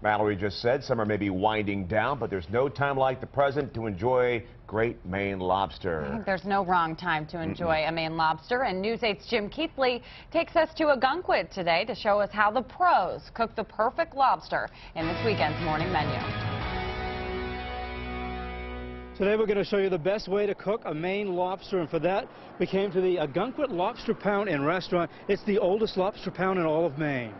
Mallory just said summer may be winding down, but there's no time like the present to enjoy great Maine lobster. I think there's no wrong time to enjoy a Maine lobster, and News 8's Jim Keithley takes us to Ogunquit today to show us how the pros cook the perfect lobster in this weekend's morning menu. Today we're going to show you the best way to cook a Maine lobster, and for that we came to the Ogunquit Lobster Pound and Restaurant. It's the oldest lobster pound in all of Maine.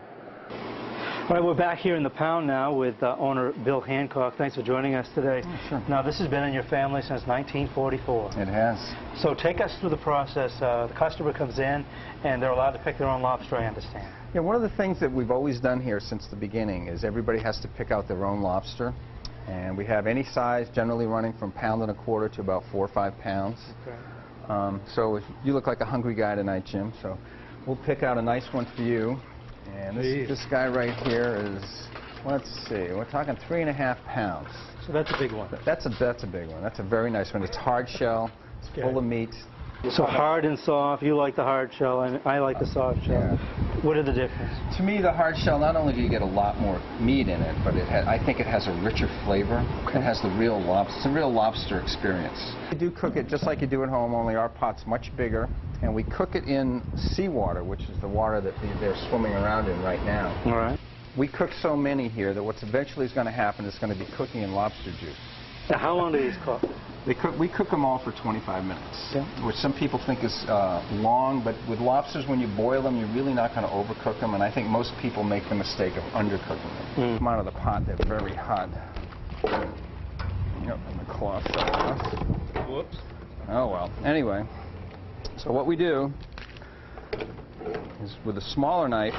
All right, we're back here in the pound now with owner Bill Hancock. Thanks for joining us today. Oh, sure. Now, this has been in your family since 1944. It has. So take us through the process. The customer comes in and they're allowed to pick their own lobster, I understand. Yeah, one of the things that we've always done here since the beginning is everybody has to pick out their own lobster. And we have any size, generally running from £1.25 to about 4 or 5 pounds. Okay. So you look like a hungry guy tonight, Jim. So we'll pick out a nice one for you. And this guy right here is, let's see, we're talking 3.5 pounds. So that's a big one. That's a big one. That's a very nice one. It's hard shell. It's full of meat. So hard and soft. You like the hard shell, and I like the soft shell. Yeah. What are the difference? To me, the hard shell, not only do you get a lot more meat in it, but I think it has a richer flavor. Okay. It has the real lobster. It's a real lobster experience. We do cook it just like you do at home, only our pot's much bigger. And we cook it in seawater, which is the water that they're swimming around in right now. All right. We cook so many here that what's eventually is going to happen is going to be cooking in lobster juice. Now, how long do these cook? We cook them all for 25 minutes, yeah. Which some people think is long, but with lobsters, when you boil them, you're really not going to overcook them, and I think most people make the mistake of undercooking them. Come out of the pot, they're very hot. Yep, and the cloth fell off. Whoops. Oh, well. Anyway. So what we do is with a smaller knife,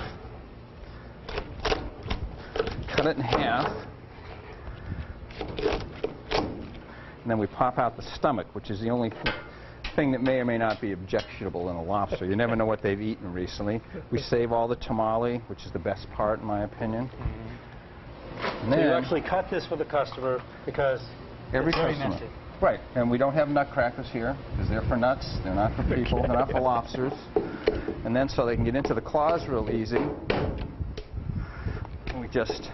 cut it in half, and then we pop out the stomach, which is the only thing that may or may not be objectionable in a lobster. You never know what they've eaten recently. We save all the tamale, which is the best part in my opinion. So you actually cut this for the customer because every it's very customer. messy. Right, and we don't have nutcrackers here because they're for nuts. They're not for people. They're not for lobsters. And then so they can get into the claws real easy. And we just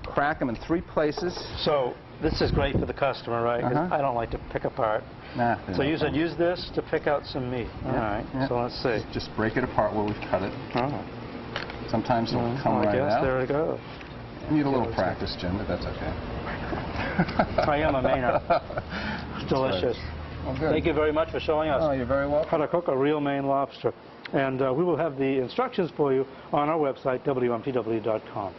crack them in 3 places. So this is great for the customer, right? I don't like to pick apart. Nah. So you said use this to pick out some meat. Yeah. All right. Yeah. So let's see. Just break it apart where we've cut it. Oh. Sometimes it'll come right out. There we go. You need a little practice, Jim, but that's okay. I am a Mainer. It's delicious. Well, good. Thank you very much for showing us Oh, you're very welcome. how to cook a real Maine lobster. And we will have the instructions for you on our website, WMTW.TV.